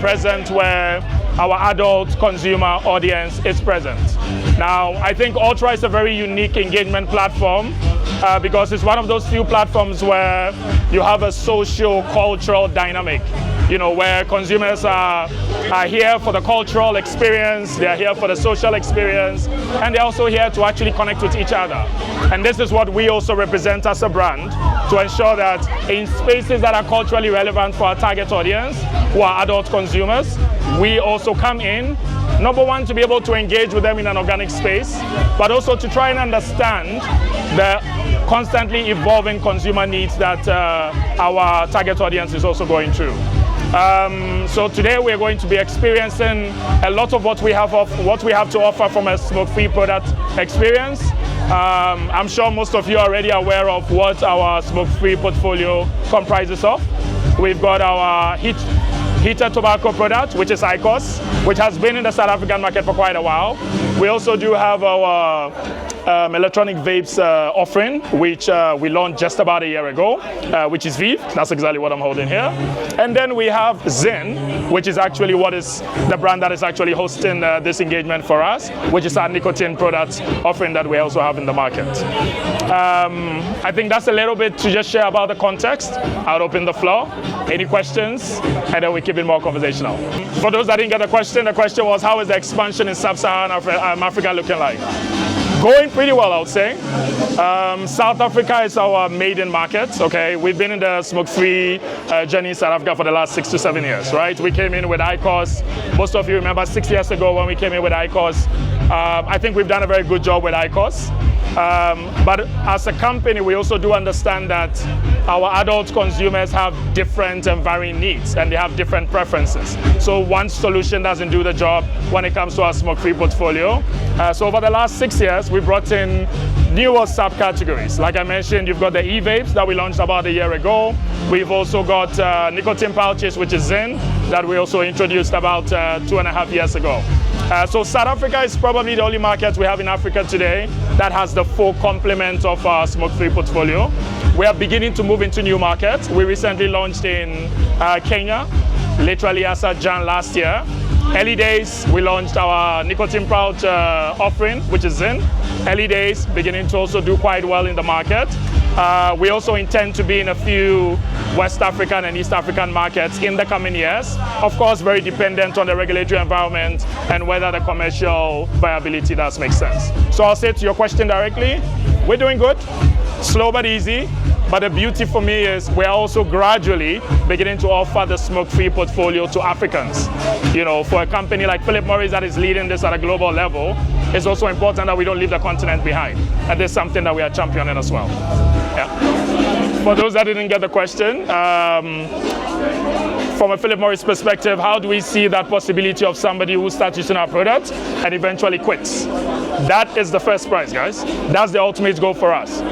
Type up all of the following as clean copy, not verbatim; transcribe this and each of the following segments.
present where our adult consumer audience is present. Now, I think Ultra is a very unique engagement platform because it's one of those few platforms where you have a social, cultural dynamic, you know, where consumers are here for the cultural experience, they're here for the social experience, and they're also here to actually connect with each other. And this is what we also represent as a brand, to ensure that in spaces that are culturally relevant for our target audience, who are adult consumers, we also come in, number one, to be able to engage with them in an organic space, but also to try and understand the constantly evolving consumer needs that our target audience is also going through. So today we're going to be experiencing a lot of what we have to offer from a smoke-free product experience. I'm sure most of you are already aware of what our smoke-free portfolio comprises of. We've got our heated tobacco product, which is IQOS, which has been in the South African market for quite a while. We also do have our electronic vapes offering, which we launched just about a year ago, which is Vive. That's exactly what I'm holding here. And then we have ZYN, which is actually what is the brand that is actually hosting this engagement for us, which is our nicotine product offering that we also have in the market. I think that's a little bit to just share about the context. I'll open the floor. Any questions? And then we keep it more conversational. For those that didn't get the question was, how is the expansion in Sub-Saharan Africa looking like? Going pretty well, I would say. South Africa is our maiden market, okay? We've been in the smoke-free journey in South Africa for the last 6 to 7 years, right? We came in with IQOS. Most of you remember 6 years ago when we came in with IQOS. I think we've done a very good job with IQOS. But as a company, we also do understand that our adult consumers have different and varying needs, and they have different preferences. So one solution doesn't do the job when it comes to our smoke-free portfolio. So over the last 6 years, we brought in newer subcategories. Like I mentioned, you've got the e-vapes that we launched about a year ago. We've also got nicotine pouches, which is ZYN, that we also introduced about 2.5 years ago. So South Africa is probably the only market we have in Africa today that has the full complement of our smoke-free portfolio. We are beginning to move into new markets. We recently launched in Kenya, literally as of Jan last year. Early days, we launched our nicotine pouch offering, which is ZYN. Early days, beginning to also do quite well in the market. We also intend to be in a few West African and East African markets in the coming years. Of course, very dependent on the regulatory environment and whether the commercial viability does make sense. So I'll say to your question directly, we're doing good, slow but easy. But the beauty for me is we're also gradually beginning to offer the smoke-free portfolio to Africans. You know, for a company like Philip Morris that is leading this at a global level, it's also important that we don't leave the continent behind. And this is something that we are championing as well. Yeah. For those that didn't get the question, from a Philip Morris perspective, how do we see that possibility of somebody who starts using our product and eventually quits? That is the first prize, guys. That's the ultimate goal for us.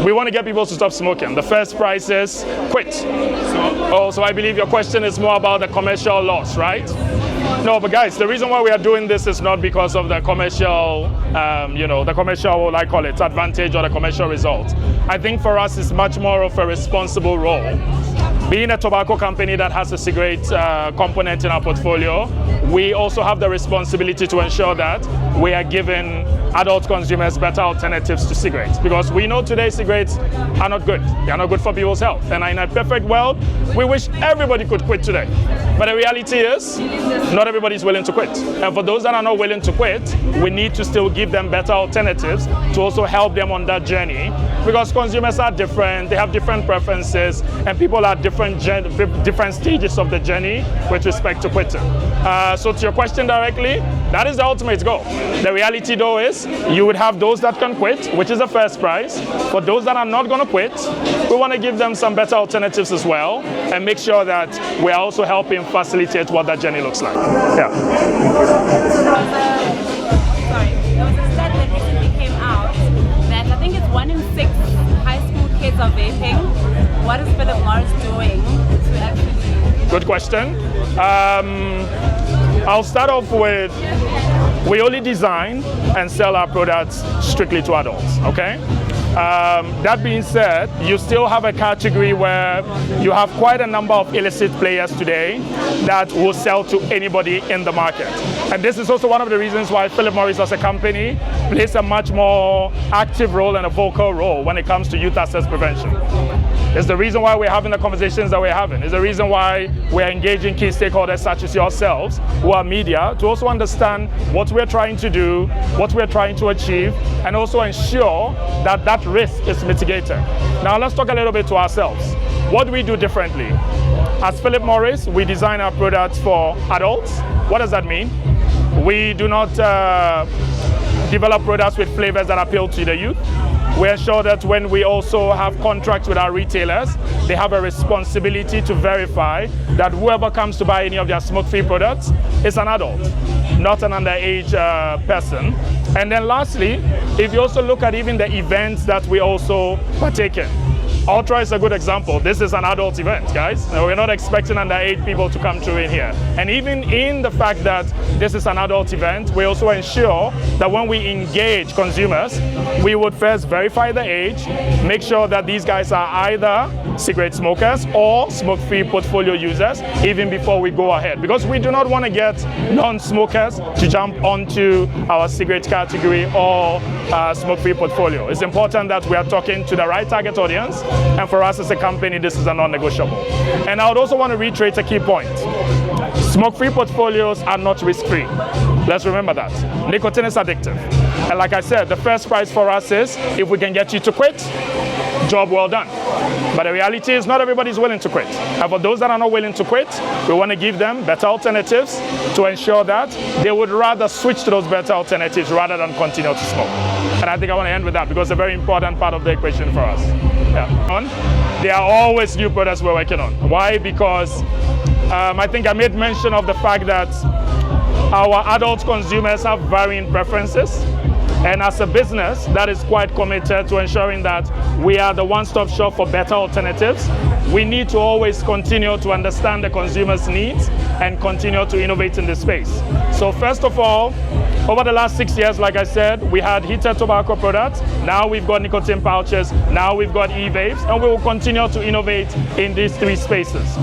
We want to get people to stop smoking. The first prize is quit. So I believe your question is more about the commercial loss, right? No, but guys, the reason why we are doing this is not because of the commercial, the commercial, what I call it, advantage or the commercial result. I think for us, it's much more of a responsible role. Being a tobacco company that has a cigarette component in our portfolio, we also have the responsibility to ensure that we are giving adult consumers better alternatives to cigarettes, because we know today cigarettes are not good. They are not good for people's health. And in a perfect world, we wish everybody could quit today. But the reality is, not everybody is willing to quit. And for those that are not willing to quit, we need to still give them better alternatives to also help them on that journey, because consumers are different, they have different preferences, and people are different stages of the journey with respect to quitting. So to your question directly, that is the ultimate goal. The reality though is, you would have those that can quit, which is the first prize. For those that are not going to quit, we want to give them some better alternatives as well, and make sure that we are also helping facilitate what that journey looks like. Yeah. There was a stat that recently came out that I think it's 1 in 6 high school kids are vaping. What is Philip Morris doing to actually... Good question. I'll start off with, we only design and sell our products strictly to adults, okay? That being said, you still have a category where you have quite a number of illicit players today that will sell to anybody in the market. And this is also one of the reasons why Philip Morris as a company plays a much more active role and a vocal role when it comes to youth access prevention. It's the reason why we're having the conversations that we're having. It's the reason why we're engaging key stakeholders such as yourselves, who are media, to also understand what we're trying to do, what we're trying to achieve, and also ensure that that risk is mitigated. Now let's talk a little bit to ourselves. What do we do differently? As Philip Morris, we design our products for adults. What does that mean? We do not develop products with flavors that appeal to the youth. We ensure that when we also have contracts with our retailers, they have a responsibility to verify that whoever comes to buy any of their smoke-free products is an adult, not an underage person. And then lastly, if you also look at even the events that we also partake in, Ultra is a good example. This is an adult event, guys. We're not expecting underage people to come through in here. And even in the fact that this is an adult event, we also ensure that when we engage consumers, we would first verify the age, make sure that these guys are either cigarette smokers or smoke-free portfolio users, even before we go ahead. Because we do not want to get non-smokers to jump onto our cigarette category or smoke-free portfolio. It's important that we are talking to the right target audience. And for us as a company, this is a non-negotiable. And I would also want to reiterate a key point. Smoke-free portfolios are not risk-free. Let's remember that. Nicotine is addictive. And like I said, the first prize for us is if we can get you to quit, job well done. But the reality is not everybody's willing to quit. And for those that are not willing to quit, we want to give them better alternatives to ensure that they would rather switch to those better alternatives rather than continue to smoke. And I think I want to end with that because it's a very important part of the equation for us. Yeah. There are always new products we're working on. Why? Because I think I made mention of the fact that our adult consumers have varying preferences. And as a business that is quite committed to ensuring that we are the one-stop shop for better alternatives, we need to always continue to understand the consumer's needs and continue to innovate in this space. So first of all, over the last 6 years, like I said, we had heated tobacco products. Now we've got nicotine pouches. Now we've got e-vapes. And we will continue to innovate in these three spaces.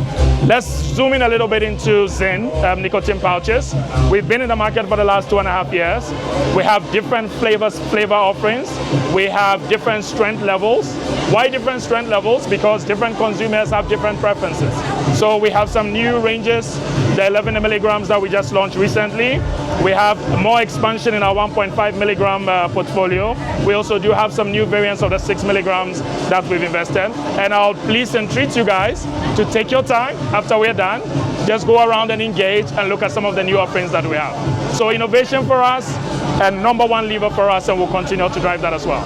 Let's zoom in a little bit into ZYN nicotine pouches. We've been in the market for the last 2.5 years. We have different flavor offerings. We have different strength levels. Why different strength levels? Because different consumers have different preferences. So we have some new ranges, the 11 milligrams that we just launched recently. We have more expansion in our 1.5 milligram portfolio. We also do have some new variants of the 6 milligrams that we've invested. And I'll please entreat you guys to take your time after we're done. Just go around and engage and look at some of the new offerings that we have. So innovation for us and #1 lever for us, and we'll continue to drive that as well.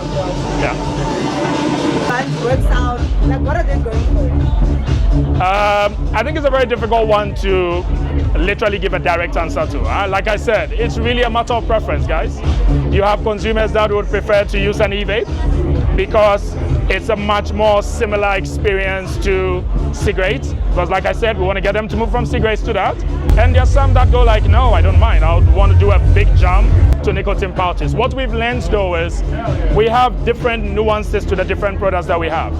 Yeah. Works out. Like, what are they going for? I think it's a very difficult one to literally give a direct answer to. Like I said, it's really a matter of preference, guys. You have consumers that would prefer to use an e-vape because it's a much more similar experience to cigarettes. Because like I said, we want to get them to move from cigarettes to that. And there's some that go like, no, I don't mind. I would want to do a big jump to nicotine pouches. What we've learned though is we have different nuances to the different products that we have.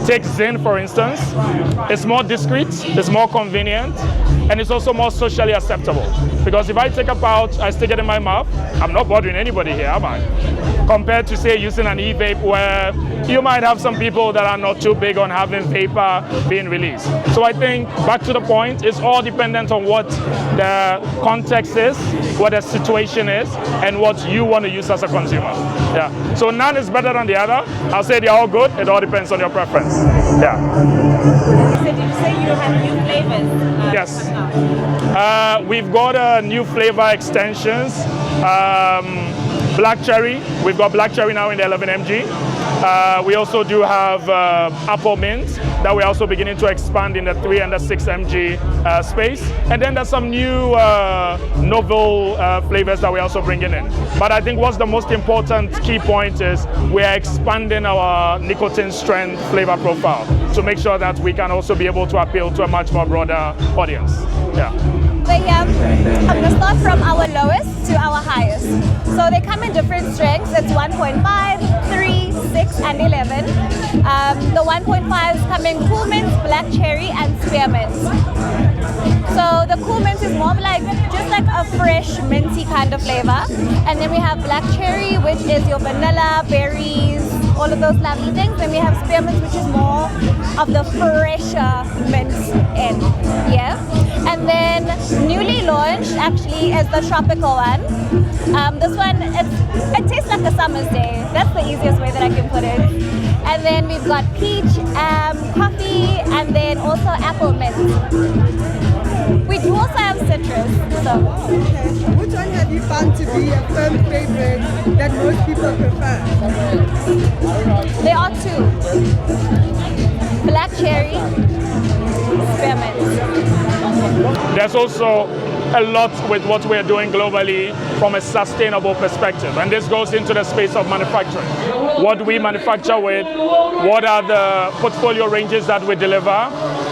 Take ZYN for instance. It's more discreet, it's more convenient, and it's also more socially acceptable. Because if I take a pouch, I stick it in my mouth, I'm not bothering anybody here, am I? Compared to say using an e-vape where you might have some people that are not too big on having vapor being released. So I think, back to the point, it's all dependent on what the context is, what the situation is, and what you want to use as a consumer. Yeah. So none is better than the other. I'll say they're all good. It all depends on your preference. Yeah. So did you say you have new flavors? Yes. We've got new flavor extensions. Black cherry. We've got black cherry now in the 11 mg. We also do have apple mint that we're also beginning to expand in the 3 and the 6 mg space. And then there's some new novel flavors that we're also bringing in. But I think what's the most important key point is we are expanding our nicotine strength flavor profile to make sure that we can also be able to appeal to a much more broader audience. Yeah. I'm going to start from our lowest to our highest. So they come in different strengths. It's 1.5, 3, 6, and 11. The 1.5s coming cool mint, black cherry, and spearmint. So the cool mint is more of like just like a fresh minty kind of flavor, and then we have black cherry, which is your vanilla, berries, all of those lovely things. Then we have spearmint, which is more of the fresher mint end. Yeah. And then newly launched actually is the tropical one. This one, it tastes like a summer's day. That's the easiest way that I can put it. And then we've got peach, coffee, and then also apple mint. We do also have citrus. So. Okay. Which one have you found to be a firm favorite that most people prefer? There are two. Black cherry, spearmint. There's also a lot with what we're doing globally from a sustainable perspective, and this goes into the space of manufacturing. What do we manufacture with? What are the portfolio ranges that we deliver?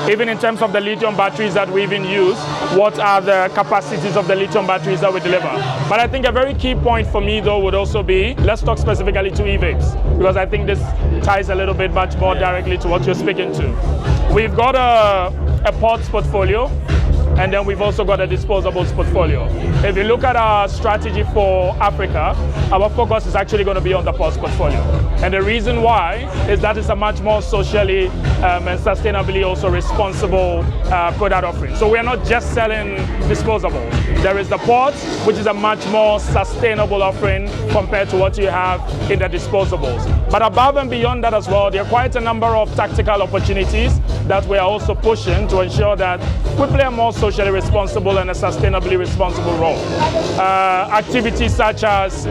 Even in terms of the lithium batteries that we even use, what are the capacities of the lithium batteries that we deliver? But I think a very key point for me though would also be, let's talk specifically to e-vapes, because I think this ties a little bit much more directly to what you're speaking to. We've got a pods portfolio, and then we've also got a disposables portfolio. If you look at our strategy for Africa, our focus is actually going to be on the pods portfolio. And the reason why is that it's a much more socially and sustainably also responsible product offering. So we're not just selling disposables. There is the pods, which is a much more sustainable offering compared to what you have in the disposables. But above and beyond that as well, there are quite a number of tactical opportunities that we are also pushing to ensure that we play a more socially responsible and a sustainably responsible role. Activities such as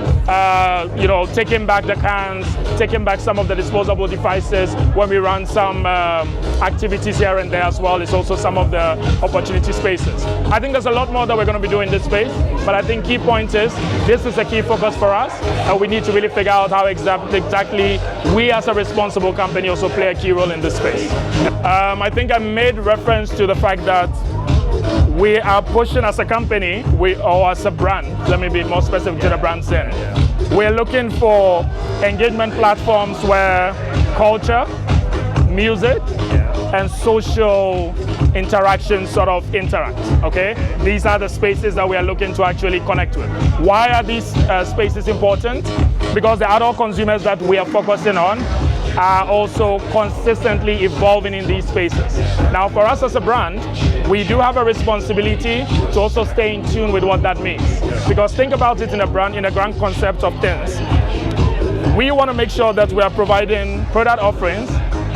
taking back the cans, taking back some of the disposable devices when we run some activities here and there as well is also some of the opportunity spaces. I think there's a lot more that we're going to be doing in this space, but I think key point is this is a key focus for us, and we need to really figure out how exactly we as a responsible company also play a key role in this space. I think I made reference to the fact that we are pushing as a company, or as a brand, let me be more specific to the brand ZYN. We're looking for engagement platforms where culture, music, and social interaction sort of interact, okay? These are the spaces that we are looking to actually connect with. Why are these spaces important? Because the adult consumers that we are focusing on are also consistently evolving in these spaces. Now, for us as a brand, we do have a responsibility to also stay in tune with what that means. Because think about it in a grand concept of things. We want to make sure that we are providing product offerings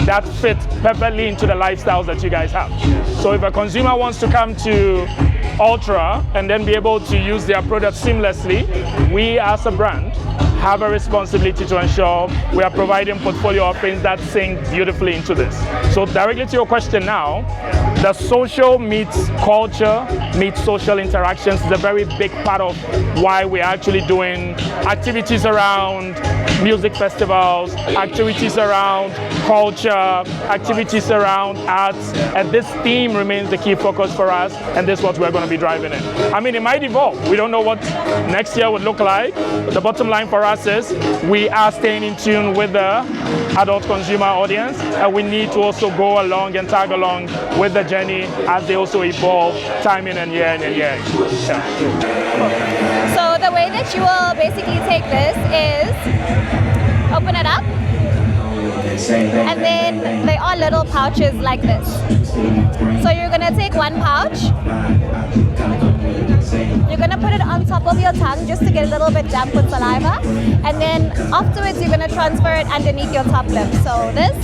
that fit perfectly into the lifestyles that you guys have. So if a consumer wants to come to Ultra and then be able to use their product seamlessly, we as a brand have a responsibility to ensure we are providing portfolio offerings that sync beautifully into this. So directly to your question now, the social meets culture, meets social interactions is a very big part of why we're actually doing activities around music festivals, activities around culture, activities around arts, and this theme remains the key focus for us, and this is what we're going to be driving in. I mean, it might evolve. We don't know what next year would look like. The bottom line for us is we are staying in tune with the adult consumer audience, and we need to also go along and tag along with the journey as they also evolve time in and year in and year. Yeah. So the way that you will basically take this is open it up, and then they are little pouches like this. So you're gonna take one pouch, you're gonna put it on top of your tongue just to get a little bit damp with saliva, and then afterwards you're gonna transfer it underneath your top lip. So this,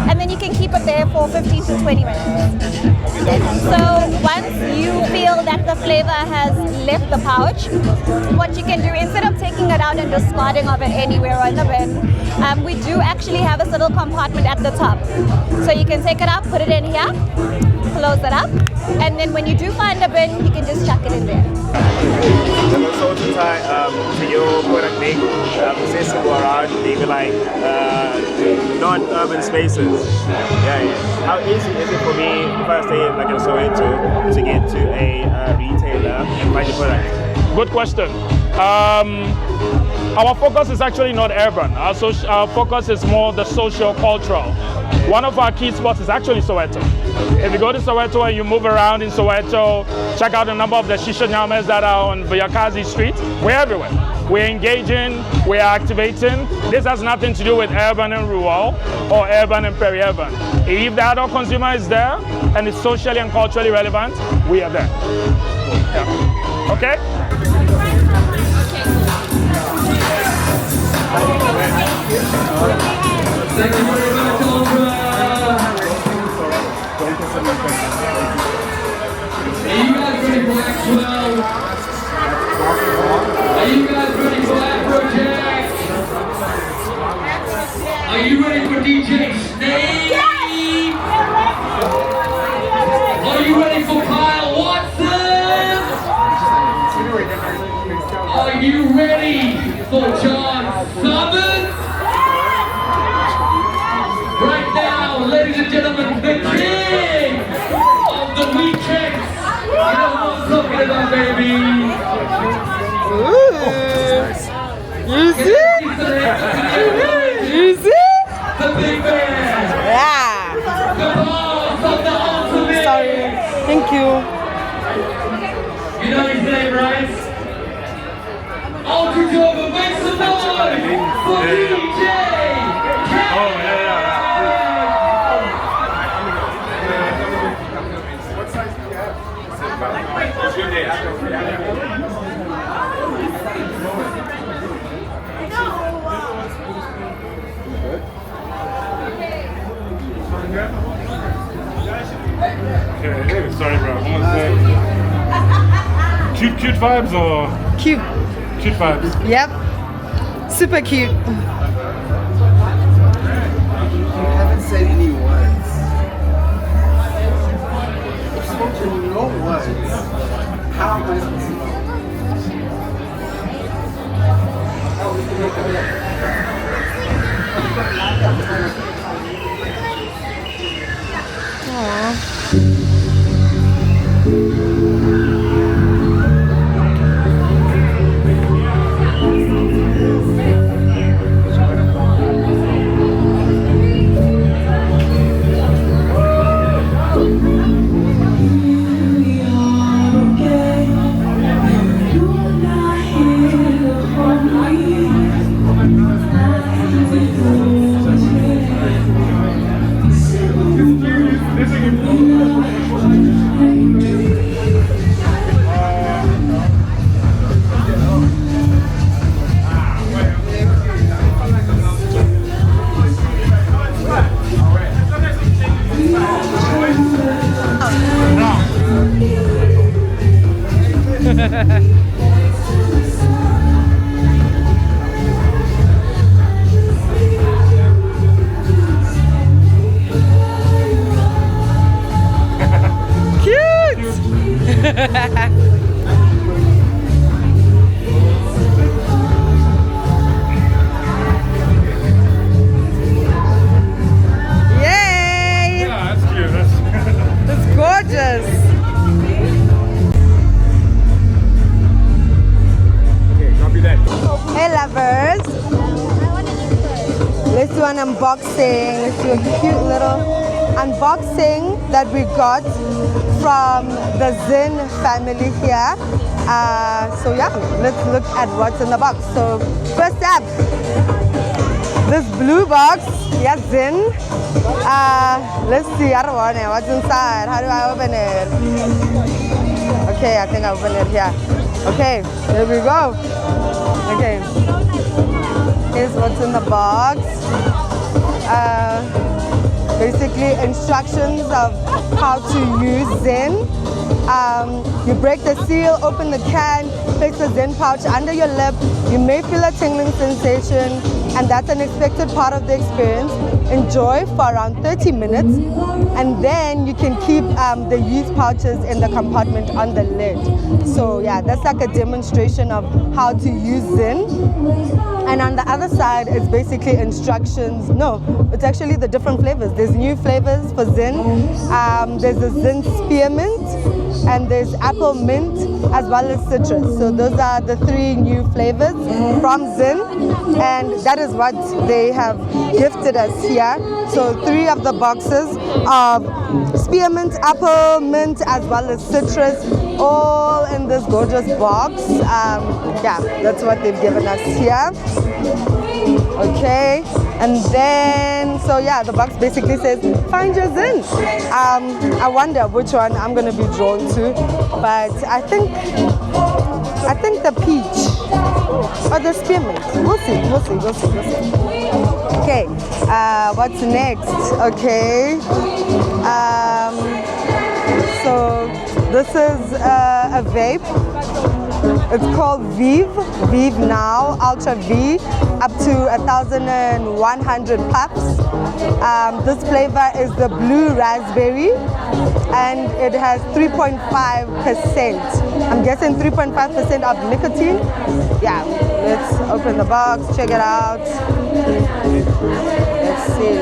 and then you can keep it there for 15 to 20 minutes. So once you feel that the flavor has left the pouch, what you can do, instead of taking it out and discarding of it anywhere or in the bin, we do actually have this little compartment at the top. So you can take it out, put it in here, close it up, and then when you do find a bin, you can just chuck it in there. So to tie to your product being accessible around maybe like non-urban spaces. Yeah. How easy is it for me if I stay in like a Soweto to get to a retailer and find your product? Good question. Our focus is actually not urban. Our focus is more the social-cultural. One of our key spots is actually Soweto. If you go to Soweto and you move around in Soweto, check out a number of the shisha nyamas that are on Vuyakazi Street. We're everywhere. We're engaging, we're activating. This has nothing to do with urban and rural or urban and peri-urban. If the adult consumer is there and it's socially and culturally relevant, we are there. Yeah. Okay? Thank you very much, Ultra. Are you guys ready for Maxwell? Are you guys ready for Afrojack? Are you ready for DJ Snake? Are you ready for Kyle Watson? Are you ready for John Summers? Right now, ladies and gentlemen, the king of the weekend. You know what I'm talking about, baby. You see? You see? The big man. Yeah. The boss of the ultimate. Sorry. Thank you. You know his name, right? Ultra Jova, make some noise for DJ. Oh, yeah. What size do you have? What's your day? Okay, sorry, bro. Cute vibes or Cute. cute vibes? Yep. Super cute. You haven't said any words. You've spoken no words. How am I supposed to know? Yay! Yeah, that's cute. It's gorgeous. Okay, copy that. Hey lovers. Let's do an unboxing. Let's do a cute little unboxing that we got from the ZYN family here. So yeah, let's look at what's in the box. So first up, this blue box, yes, ZYN. Let's see, I don't want it. What's inside? How do I open it? Okay, I think I open it here. Okay, here we go. Okay, here's what's in the box. Basically instructions of how to use ZYN. You break the seal, open the can, place the ZYN pouch under your lip. You may feel a tingling sensation, and that's an expected part of the experience. Enjoy for around 30 minutes, and then you can keep the used pouches in the compartment on the lid. So yeah, that's like a demonstration of how to use ZYN. And on the other side is basically instructions. No, it's actually the different flavors. There's new flavors for ZYN. There's a ZYN spearmint, and there's apple mint, as well as citrus. So those are the 3 new flavors from ZYN, and that is what they have gifted us here. So 3 of the boxes of spearmint, apple, mint, as well as citrus, all in this gorgeous box. Yeah, that's what they've given us here. Okay, and then, so yeah, the box basically says, find your ZYN. I wonder which one I'm gonna be drawn to, but I think the peach or the spearmint. We'll see. Okay, what's next? Okay, so this is a vape. It's called Vive Now Ultra V, up to 1,100 puffs. This flavor is the blue raspberry, and it has 3.5%. I'm guessing 3.5% of nicotine. Yeah, let's open the box, check it out. Let's see.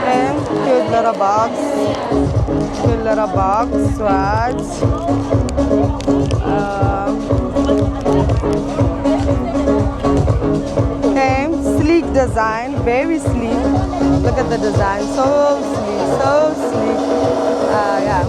Okay, cute little box, right? Okay, sleek design, very sleek. Look at the design, so sleek. Yeah.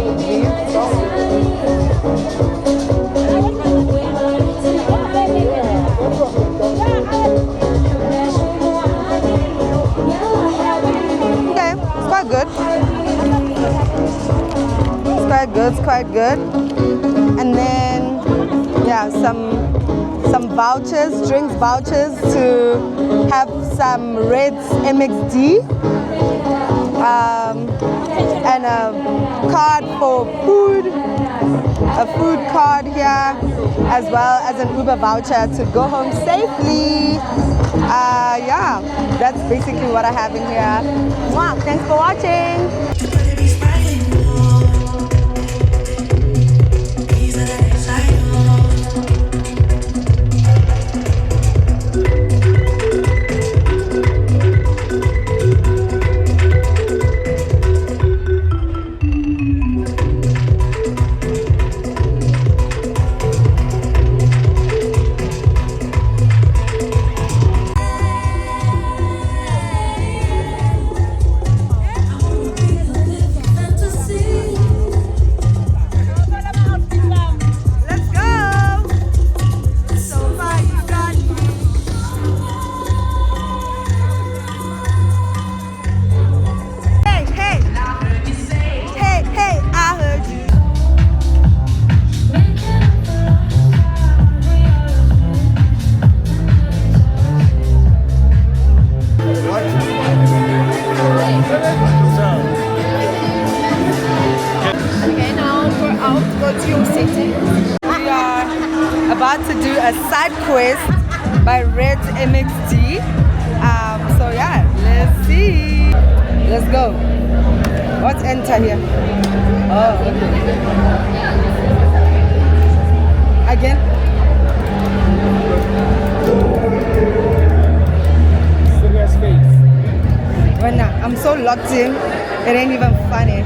It's quite good. And then, yeah, some vouchers, drinks vouchers to have some Reds MXD, and a card for food, a food card here, as well as an Uber voucher to go home safely. Yeah, that's basically what I have in here. Mwah, thanks for watching. About to do a side quest by Red MXD. So yeah, let's see. Let's go. What's enter here? Oh, okay. Again. Right now, I'm so locked in. It ain't even funny.